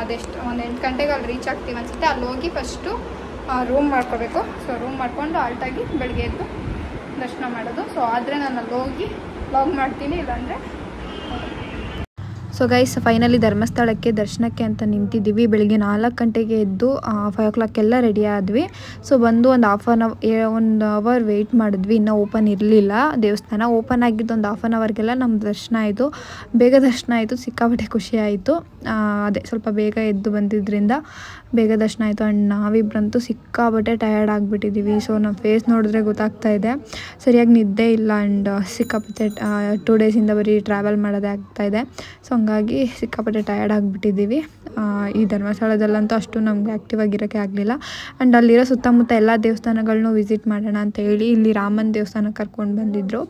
ಅದೆಷ್ಟು ಒಂದು 8 ಗಂಟೆಗೆ ಅಲ್ಲಿ ರೀಚ್ ಆಗ್ತೀವಿ ಅನಿಸುತ್ತೆ. ಅಲ್ಲಿ ಹೋಗಿ ಫಸ್ಟು ರೂಮ್ ಮಾಡ್ಕೋಬೇಕು. ಸೊ ರೂಮ್ ಮಾಡಿಕೊಂಡು ಆಲ್ಟಾಗಿ ಬೆಳಗ್ಗೆ ಎದ್ದು ದರ್ಶನ ಮಾಡೋದು. ಸೊ ಆದರೆ ನಾನು ಅಲ್ಲಿ ಹೋಗಿ ಲಾಗ್ ಮಾಡ್ತೀನಿ, ಇಲ್ಲಾಂದರೆ. ಸೊ ಗೈಸ್, ಫೈನಲಿ ಧರ್ಮಸ್ಥಳಕ್ಕೆ ದರ್ಶನಕ್ಕೆ ಅಂತ ನಿಂತಿದ್ದೀವಿ. ಬೆಳಿಗ್ಗೆ 4 ಗಂಟೆಗೆ ಎದ್ದು 5 o'clock ಎಲ್ಲ ರೆಡಿ ಆದ್ವಿ. ಸೊ ಬಂದು ಒಂದು ಒಂದು ಅವರ್ ವೆಯ್ಟ್ ಮಾಡಿದ್ವಿ. ಇನ್ನೂ ಓಪನ್ ಇರಲಿಲ್ಲ ದೇವಸ್ಥಾನ. ಓಪನ್ ಆಗಿದ್ದು ಒಂದು 1/2 hourಗೆಲ್ಲ ನಮ್ಮ ದರ್ಶನ ಆಯಿತು. ಬೇಗ ದರ್ಶನ ಆಯಿತು, ಸಿಕ್ಕಾಪಟ್ಟೆ ಖುಷಿ ಆಯಿತು. ಅದೇ ಸ್ವಲ್ಪ ಬೇಗ ಎದ್ದು ಬಂದಿದ್ದರಿಂದ ಬೇಗ ದರ್ಶನ ಆಯಿತು. ಆ್ಯಂಡ್ ನಾವಿಬ್ಬರಂತೂ ಸಿಕ್ಕಾಪಟ್ಟೆ ಟಯರ್ಡ್ ಆಗಿಬಿಟ್ಟಿದ್ದೀವಿ. ಸೊ ನಮ್ಮ ಫೇಸ್ ನೋಡಿದ್ರೆ ಗೊತ್ತಾಗ್ತಾ ಇದೆ, ಸರಿಯಾಗಿ ನಿದ್ದೆ ಇಲ್ಲ. ಆ್ಯಂಡ್ ಸಿಕ್ಕಾಪಟ್ಟೆ 2 ಡೇಸಿಂದ ಬರೀ ಟ್ರಾವೆಲ್ ಮಾಡೋದೇ ಆಗ್ತಾಯಿದೆ. ಸೊ ಹಂಗಾಗಿ ಸಿಕ್ಕಾಪಟ್ಟೆ ಟಯರ್ಡ್ ಆಗಿಬಿಟ್ಟಿದ್ದೀವಿ. ಈ ಧರ್ಮಸ್ಥಳದಲ್ಲಂತೂ ಅಷ್ಟು ನಮ್ಗೆ ಆ್ಯಕ್ಟಿವ್ ಆಗಿರೋಕ್ಕೆ ಆಗಲಿಲ್ಲ. ಆ್ಯಂಡ್ ಅಲ್ಲಿರೋ ಸುತ್ತಮುತ್ತ ಎಲ್ಲ ದೇವಸ್ಥಾನಗಳನ್ನೂ ವಿಸಿಟ್ ಮಾಡೋಣ ಅಂತ ಹೇಳಿ ಇಲ್ಲಿ ರಾಮನ ದೇವಸ್ಥಾನಕ್ಕೆ ಕರ್ಕೊಂಡು ಬಂದಿದ್ದರು.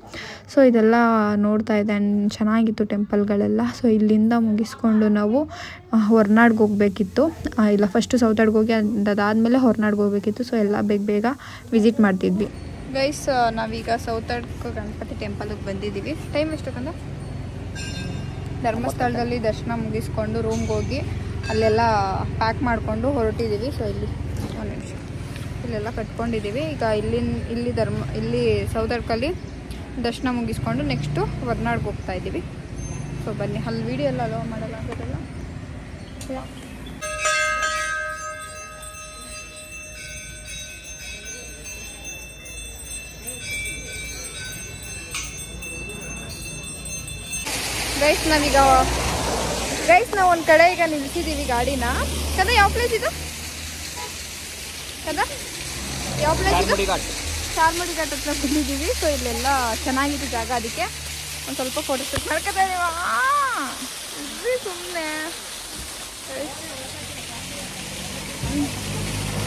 ಸೊ ಇದೆಲ್ಲ ನೋಡ್ತಾ ಇದೆ. ಆ್ಯಂಡ್ ಚೆನ್ನಾಗಿತ್ತು ಟೆಂಪಲ್ಗಳೆಲ್ಲ. ಸೊ ಇಲ್ಲಿಂದ ಮುಗಿಸ್ಕೊಂಡು ನಾವು ಹೊರನಾಡಿಗೆ ಹೋಗಬೇಕಿತ್ತು. ಇಲ್ಲ, ಫಸ್ಟು ಸೌತಾಡ್ಗೆ ಹೋಗಿ ಅದಾದಮೇಲೆ ಹೊರನಾಡಿಗೆ ಹೋಗಬೇಕಿತ್ತು. ಸೊ ಎಲ್ಲ ಬೇಗ ವಿಸಿಟ್ ಮಾಡ್ತಿದ್ವಿ. ಗೈಸ್, ನಾವೀಗ ಸೌತಾಡ್ಕ ಗಣಪತಿ ಟೆಂಪಲ್ಗೆ ಬಂದಿದ್ದೀವಿ. ಟೈಮ್ ಎಷ್ಟಕ್ಕಂದ ಧರ್ಮಸ್ಥಳದಲ್ಲಿ ದರ್ಶನ ಮುಗಿಸ್ಕೊಂಡು ರೂಮ್ಗೆ ಹೋಗಿ ಅಲ್ಲೆಲ್ಲ ಪ್ಯಾಕ್ ಮಾಡಿಕೊಂಡು ಹೊರಟಿದ್ದೀವಿ. ಸೊ ಇಲ್ಲಿ ಒಂದು ನಿಮಿಷ ಇಲ್ಲೆಲ್ಲ ಕಟ್ಕೊಂಡಿದ್ದೀವಿ. ಈಗ ಇಲ್ಲಿ ಸೌತಾಡ್ಕಲ್ಲಿ ದರ್ಶನ ಮುಗಿಸ್ಕೊಂಡು ನೆಕ್ಸ್ಟು ಹೊರನಾಡಿಗೆ ಹೋಗ್ತಾ ಇದ್ದೀವಿ. ಸೊ ಬನ್ನಿ, ಅಲ್ಲಿ ವೀಡಿಯೋ ಎಲ್ಲ ಅಲೋ ಮಾಡಲ್ಲ ಅಂತಿರಲ್ಲ. ಗೈಸ್ ನಾವು ಒಂದು ಕಡೆ ಈಗ ನಿಲ್ಸಿದ್ದೀವಿ ಗಾಡಿನ. ಕದ ಯಾವ ಪ್ಲೇಸ್ ಇದು? ಕದ ಯಾವ ಪ್ಲೇಸ್ ಇದು? ಚಾರ್ಮಡಿ ಘಾಟ್ ಹತ್ರ ಬಂದಿದ್ದೀವಿ. ಸೊ ಇಲ್ಲೆಲ್ಲ ಚೆನ್ನಾಗಿದೆ ಜಾಗ, ಅದಕ್ಕೆ ಒಂದು ಸ್ವಲ್ಪ ಫೋಟೋ ಶೂಟ್ ಮಾಡ್ಕೊತಾ ಇದೀವಿ ಸುಮ್ಮನೆ.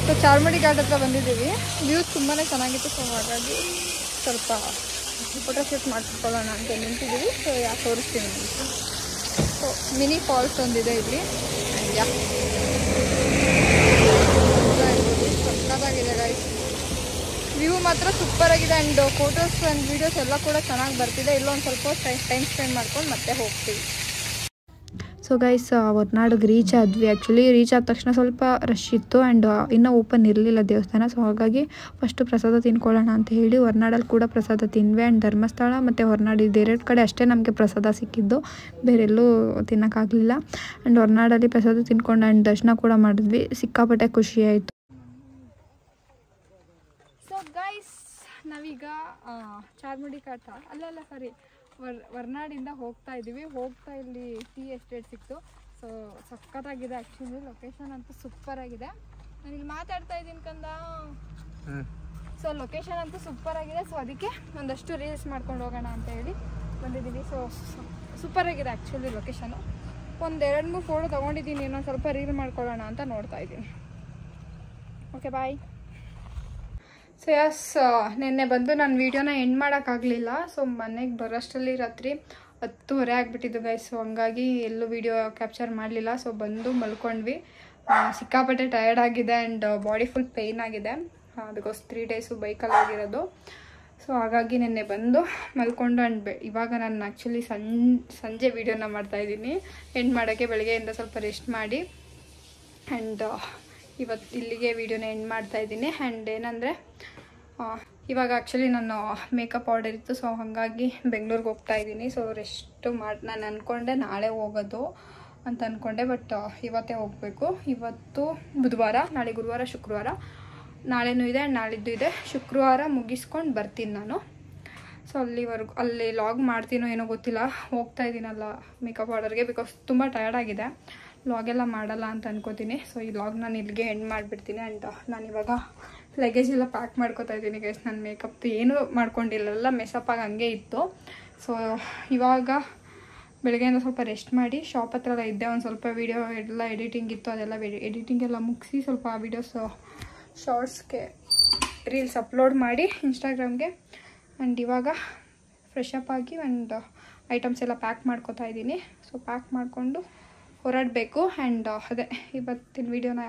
ಸೊ ಚಾರ್ಮಡಿ ಘಾಟ್ ಹತ್ರ ಬಂದಿದ್ದೀವಿ. ವ್ಯೂಸ್ ತುಂಬಾ ಚೆನ್ನಾಗಿತ್ತು. ಸೊ ಹಾಗಾಗಿ ಸ್ವಲ್ಪ ಫೋಟೋ ಶೂಟ್ ಮಾಡ್ಕೊಳ್ಳೋಣ ಅಂತ ನಿಂತಿದ್ದೀವಿ. ಸೊ ಯಾಕೆ ತೋರಿಸ್ತೀನಿ ನಿಮಗೆ. ಸೊ ಮಿನಿ ಫಾಲ್ಸ್ ಒಂದಿದೆ ಇಲ್ಲಿ. ಸಕ್ಕತ್ತಾಗಿದೆ ಗೈಸ್, ವ್ಯೂ ಮಾತ್ರ ಸೂಪರ್ ಆಗಿದೆ. ಆ್ಯಂಡ್ ಫೋಟೋಸ್ ಆ್ಯಂಡ್ ವೀಡಿಯೋಸ್ ಎಲ್ಲ ಕೂಡ ಚೆನ್ನಾಗಿ ಬರ್ತಿದೆ. ಇಲ್ಲೊಂದು ಸ್ವಲ್ಪ ಟೈಮ್ ಸ್ಪೆಂಡ್ ಮಾಡ್ಕೊಂಡು ಮತ್ತೆ ಹೋಗ್ತೀವಿ. ಸೊ ಗೈಸ್, ಹೊರನಾಡಿಗೆ ರೀಚ್ ಆದ್ವಿ. ಆ್ಯಕ್ಚುಲಿ ರೀಚ್ ಆದ ತಕ್ಷಣ ಸ್ವಲ್ಪ ರಶ್ ಇತ್ತು. ಆ್ಯಂಡ್ ಇನ್ನೂ ಓಪನ್ ಇರಲಿಲ್ಲ ದೇವಸ್ಥಾನ. ಸೊ ಹಾಗಾಗಿ ಫಸ್ಟು ಪ್ರಸಾದ ತಿನ್ಕೊಳ್ಳೋಣ ಅಂತ ಹೇಳಿ ಹೊರನಾಡಲ್ಲಿ ಕೂಡ ಪ್ರಸಾದ ತಿಂದ್ವಿ. ಆ್ಯಂಡ್ ಧರ್ಮಸ್ಥಳ ಮತ್ತು ಹೊರನಾಡು ಇದೆರಡು ಕಡೆ ಅಷ್ಟೇ ನಮಗೆ ಪ್ರಸಾದ ಸಿಕ್ಕಿದ್ದು, ಬೇರೆಲ್ಲೂ ತಿನ್ನೋಕ್ಕಾಗಲಿಲ್ಲ. ಆ್ಯಂಡ್ ಹೊರನಾಡಲ್ಲಿ ಪ್ರಸಾದ ತಿನ್ಕೊಂಡು ಆ್ಯಂಡ್ ದರ್ಶನ ಕೂಡ ಮಾಡಿದ್ವಿ. ಸಿಕ್ಕಾಪಟ್ಟೆ ಖುಷಿ ಆಯಿತು. ಸೊ ಗೈಸ್, ನಾವೀಗ ಚಾರ್ಮಡಿ ಘಾಟ ಅಲ್ಲ ಸಾರಿ ಹೊರನಾಡಿಂದ ಹೋಗ್ತಾ ಇದ್ದೀವಿ. ಹೋಗ್ತಾ ಇಲ್ಲಿ ಟೀ ಎಸ್ಟೇಟ್ ಸಿಕ್ತು. ಸೊ ಸಖತ್ತಾಗಿದೆ. ಆ್ಯಕ್ಚುಲಿ ಲೊಕೇಶನ್ ಅಂತೂ ಸೂಪರ್ ಆಗಿದೆ. ನಾನು ಇಲ್ಲಿ ಮಾತಾಡ್ತಾ ಇದ್ದೀನಿ ಕಂದ. ಸೊ ಲೊಕೇಶನ್ ಅಂತೂ ಸೂಪರ್ ಆಗಿದೆ. ಸೊ ಅದಕ್ಕೆ ಒಂದಷ್ಟು ರೀಲ್ಸ್ ಮಾಡ್ಕೊಂಡು ಹೋಗೋಣ ಅಂತ ಹೇಳಿ ಬಂದಿದ್ದೀವಿ. ಸೊ ಸೂಪರ್ ಆಗಿದೆ ಆ್ಯಕ್ಚುಲಿ ಲೊಕೇಶನು. ಒಂದು 2-3 ಫೋಟೋ ತೊಗೊಂಡಿದ್ದೀನಿ. ಇನ್ನೊಂದು ಸ್ವಲ್ಪ ರೀಲ್ ಮಾಡ್ಕೊಳ್ಳೋಣ ಅಂತ ನೋಡ್ತಾ ಇದ್ದೀನಿ. Okay bye. ಸೊ ಯಸ್, ನಿನ್ನೆ ಬಂದು ನಾನು ವೀಡಿಯೋನ ಎಂಡ್ ಮಾಡೋಕ್ಕಾಗಲಿಲ್ಲ. ಸೊ ಮನೆಗೆ ಬರೋಷ್ಟರಲ್ಲಿ ರಾತ್ರಿ 10:30 ಆಗಿಬಿಟ್ಟಿದ್ದು ಗೈಸ್. ಸೊ ಹಂಗಾಗಿ ಎಲ್ಲೂ ವೀಡಿಯೋ ಕ್ಯಾಪ್ಚರ್ ಮಾಡಲಿಲ್ಲ. ಸೊ ಬಂದು ಮಲ್ಕೊಂಡ್ವಿ. ಸಿಕ್ಕಾಪಟ್ಟೆ ಟಯರ್ಡ್ ಆಗಿದೆ ಆ್ಯಂಡ್ ಬಾಡಿ ಫುಲ್ ಪೇಯ್ನ್ ಆಗಿದೆ. ಬಿಕಾಸ್ 3 ಡೇಸು ಬೈಕಲ್ಲಿ ಆಗಿರೋದು. ಸೊ ಹಾಗಾಗಿ ನಿನ್ನೆ ಬಂದು ಮಲ್ಕೊಂಡು ಆ್ಯಂಡ್ ಇವಾಗ ನಾನು ಆ್ಯಕ್ಚುಲಿ ಸಂಜೆ ವೀಡಿಯೋನ ಮಾಡ್ತಾಯಿದ್ದೀನಿ. ಎಂಡ್ ಮಾಡೋಕ್ಕೆ ಬೆಳಗ್ಗೆಯಿಂದ ಸ್ವಲ್ಪ ರೆಸ್ಟ್ ಮಾಡಿ ಆ್ಯಂಡ್ ಇವತ್ತು ಇಲ್ಲಿಗೆ ವೀಡಿಯೋನ ಎಂಡ್ ಮಾಡ್ತಾಯಿದ್ದೀನಿ. ಆ್ಯಂಡ್ ಏನಂದರೆ ಇವಾಗ ಆ್ಯಕ್ಚುಲಿ ನಾನು ಮೇಕಪ್ ಆರ್ಡರ್ ಇತ್ತು. ಸೊ ಹಾಗಾಗಿ ಬೆಂಗಳೂರಿಗೆ ಹೋಗ್ತಾಯಿದ್ದೀನಿ. ಸೊ ರೆಸ್ಟು ನಾನು ಅಂದ್ಕೊಂಡೆ ನಾಳೆ ಹೋಗೋದು ಅಂತ ಅಂದ್ಕೊಂಡೆ, ಬಟ್ ಇವತ್ತೇ ಹೋಗಬೇಕು. ಇವತ್ತು ಬುಧವಾರ, ನಾಳೆ ಗುರುವಾರ, ಶುಕ್ರವಾರ, ನಾಳೆನೂ ಇದೆ ಆ್ಯಂಡ್ ನಾಳಿದ್ದು ಇದೆ. ಶುಕ್ರವಾರ ಮುಗಿಸ್ಕೊಂಡು ಬರ್ತೀನಿ ನಾನು. ಸೊ ಅಲ್ಲಿ ಲಾಗ್ ಮಾಡ್ತೀನೋ ಏನೋ ಗೊತ್ತಿಲ್ಲ. ಹೋಗ್ತಾ ಇದ್ದೀನಲ್ಲ ಮೇಕಪ್ ಆರ್ಡರ್ಗೆ, ಬಿಕಾಸ್ ತುಂಬ ಟಯರ್ಡ್ ಆಗಿದೆ. ಲಾಗೆಲ್ಲ ಮಾಡಲ್ಲ ಅಂತ ಅನ್ಕೋತೀನಿ. ಸೊ ಈ ಲಾಗ್ ನಾನು ಇಲ್ಲಿಗೆ ಎಂಡ್ ಮಾಡಿಬಿಡ್ತೀನಿ. ಆ್ಯಂಡ್ ನಾನು ಇವಾಗ ಲಗೇಜ್ ಎಲ್ಲ ಪ್ಯಾಕ್ ಮಾಡ್ಕೋತಾ ಇದ್ದೀನಿ ಗೈಸ್. ನಾನು ಮೇಕಪ್ದು ಏನೂ ಮಾಡ್ಕೊಂಡಿಲ್ಲ, ಮೆಸಪ್ಪಾಗಿ ಹಂಗೆ ಇತ್ತು. ಸೊ ಇವಾಗ ಬೆಳಗ್ಗೆಯಿಂದ ಸ್ವಲ್ಪ ರೆಸ್ಟ್ ಮಾಡಿ ಶಾಪ್ ಹತ್ರ ಎಲ್ಲ ಇದ್ದೆ. ಒಂದು ಸ್ವಲ್ಪ ವೀಡಿಯೋ ಎಲ್ಲ ಎಡಿಟಿಂಗ್ ಇತ್ತು, ಅದೆಲ್ಲ ಎಡಿಟಿಂಗ್ ಎಲ್ಲ ಮುಗಿಸಿ ಸ್ವಲ್ಪ ವೀಡಿಯೋಸ್ ಶಾರ್ಟ್ಸ್ಗೆ ರೀಲ್ಸ್ ಅಪ್ಲೋಡ್ ಮಾಡಿ ಇನ್ಸ್ಟಾಗ್ರಾಮ್ಗೆ. ಆ್ಯಂಡ್ ಇವಾಗ ಫ್ರೆಶ್ ಅಪ್ ಆಗಿ ಒಂದು ಐಟಮ್ಸ್ ಎಲ್ಲ ಪ್ಯಾಕ್ ಮಾಡ್ಕೊತಾ ಇದ್ದೀನಿ. ಸೊ ಪ್ಯಾಕ್ ಮಾಡಿಕೊಂಡು ಹೊರಡಬೇಕು. ಆ್ಯಂಡ್ ಅದೇ ಇವತ್ತಿನ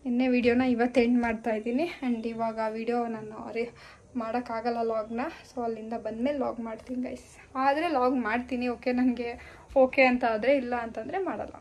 ನಿನ್ನೆ ವೀಡಿಯೋನ ಇವತ್ತು ಎಂಡ್ ಮಾಡ್ತಾಯಿದ್ದೀನಿ. ಆ್ಯಂಡ್ ಇವಾಗ ವೀಡಿಯೋ ನಾನು ಮಾಡೋಕ್ಕಾಗಲ್ಲ ಲಾಗ್ನ. ಸೊ ಅಲ್ಲಿಂದ ಬಂದಮೇಲೆ ಲಾಗ್ ಮಾಡ್ತೀನಿ ಗೈಸ್. ಆದರೆ ಲಾಗ್ ಮಾಡ್ತೀನಿ, ಓಕೆ ನನಗೆ ಓಕೆ ಅಂತ ಆದರೆ, ಇಲ್ಲ ಅಂತಂದರೆ ಮಾಡಲ್ಲ.